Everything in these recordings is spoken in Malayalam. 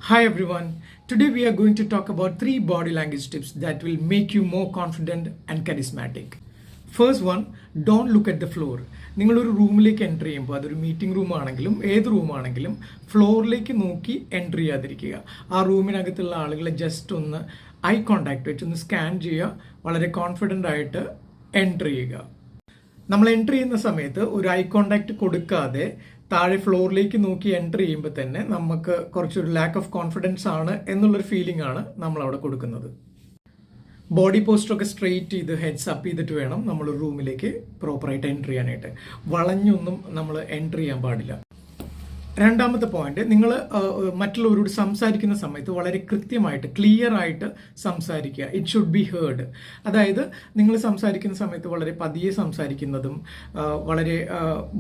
Hi everyone. Today we are going to talk about 3 body language tips that will make you more confident and charismatic. First one, don't look at the floor. നിങ്ങളൊരു റൂമിലേക്ക് എൻ്റർ ചെയ്യുമ്പോൾ അതൊരു മീറ്റിംഗ് റൂം ആണെങ്കിലും ഏത് റൂമാണെങ്കിലും ഫ്ലോറിലേക്ക് നോക്കി എൻ്റർ ചെയ്യാതിരിക്കുക. ആ റൂമിനകത്തുള്ള ആളുകളെ ജസ്റ്റ് ഒന്ന് ഐ കോണ്ടാക്ട് വെച്ച് ഒന്ന് സ്കാൻ ചെയ്യുക. വളരെ കോൺഫിഡൻ്റ് ആയിട്ട് എൻ്റർ ചെയ്യുക. നമ്മൾ എൻ്റർ ചെയ്യുന്ന സമയത്ത് ഒരു ഐ കോണ്ടാക്ട് കൊടുക്കാതെ താഴെ ഫ്ലോറിലേക്ക് നോക്കി എൻ്റർ ചെയ്യുമ്പോൾ തന്നെ നമുക്ക് കുറച്ചൊരു ലാക്ക് ഓഫ് കോൺഫിഡൻസ് ആണ് എന്നുള്ളൊരു ഫീലിംഗ് ആണ് നമ്മൾ അവിടെ കൊടുക്കുന്നത്. ബോഡി പോസ്റ്ററൊക്കെ സ്ട്രെയിറ്റ് ചെയ്ത് ഹെഡ്സ് അപ്പ് ചെയ്തിട്ട് വേണം നമ്മൾ റൂമിലേക്ക് പ്രോപ്പറായിട്ട് എൻ്റർ ചെയ്യാനായിട്ട്. വളഞ്ഞൊന്നും നമ്മൾ എൻ്റർ ചെയ്യാൻ പാടില്ല. രണ്ടാമത്തെ പോയിന്റ്, നിങ്ങൾ മറ്റുള്ളവരോട് സംസാരിക്കുന്ന സമയത്ത് വളരെ കൃത്യമായിട്ട് ക്ലിയർ ആയിട്ട് സംസാരിക്കുക. It should be heard. അതായത് നിങ്ങൾ സംസാരിക്കുന്ന സമയത്ത് വളരെ പതിയെ സംസാരിക്കുന്നതും വളരെ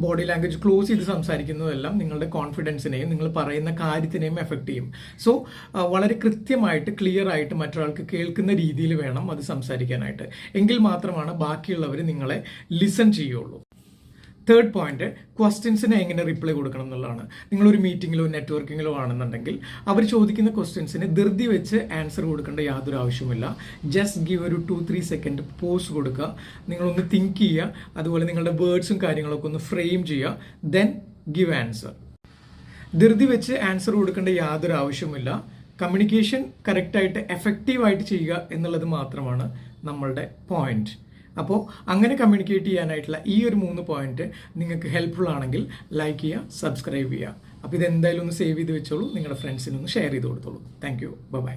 ബോഡി ലാംഗ്വേജ് ക്ലോസ് ചെയ്ത് സംസാരിക്കുന്നതും എല്ലാം നിങ്ങളുടെ കോൺഫിഡൻസിനെയും നിങ്ങൾ പറയുന്ന കാര്യത്തിനെയും എഫക്ട് ചെയ്യും. സോ വളരെ കൃത്യമായിട്ട് ക്ലിയർ ആയിട്ട് മറ്റൊരാൾക്ക് കേൾക്കുന്ന രീതിയിൽ വേണം അത് സംസാരിക്കാനായിട്ട്. എങ്കിൽ മാത്രമാണ് ബാക്കിയുള്ളവർ നിങ്ങളെ ലിസൺ ചെയ്യുള്ളൂ. തേർഡ് പോയിന്റ്, ക്വസ്റ്റ്യൻസിന് എങ്ങനെ റിപ്ലൈ കൊടുക്കണം എന്നുള്ളതാണ്. നിങ്ങളൊരു മീറ്റിങ്ങിലോ നെറ്റ്വർക്കിങ്ങിലോ ആണെന്നുണ്ടെങ്കിൽ അവർ ചോദിക്കുന്ന ക്വസ്റ്റ്യൻസിന് ധൃതി വെച്ച് ആൻസർ കൊടുക്കേണ്ട യാതൊരു ആവശ്യമില്ല. ജസ്റ്റ് ഗിവ് ഒരു 2-3 സെക്കൻഡ് പോസ് കൊടുക്കുക. നിങ്ങളൊന്ന് തിങ്ക് ചെയ്യുക. അതുപോലെ നിങ്ങളുടെ വേർഡ്സും കാര്യങ്ങളൊക്കെ ഒന്ന് ഫ്രെയിം ചെയ്യുക. Then give answer. ധൃതി വെച്ച് ആൻസർ കൊടുക്കേണ്ട യാതൊരു ആവശ്യമില്ല. കമ്മ്യൂണിക്കേഷൻ കറക്റ്റായിട്ട് എഫക്റ്റീവായിട്ട് ചെയ്യുക എന്നുള്ളത് മാത്രമാണ് നമ്മളുടെ പോയിന്റ്. അപ്പോൾ അങ്ങനെ കമ്മ്യൂണിക്കേറ്റ് ചെയ്യാനായിട്ടുള്ള ഈ ഒരു 3 പോയിന്റ് നിങ്ങൾക്ക് ഹെൽപ്ഫുൾ ആണെങ്കിൽ ലൈക്ക് ചെയ്യുക, സബ്സ്ക്രൈബ് ചെയ്യുക. അപ്പോൾ ഇതെന്തായാലും ഒന്ന് സേവ് ചെയ്ത് വെച്ചോളൂ. നിങ്ങളുടെ ഫ്രണ്ട്സിനൊന്ന് ഷെയർ ചെയ്ത് കൊടുത്തോളൂ. Thank you. ബൈ.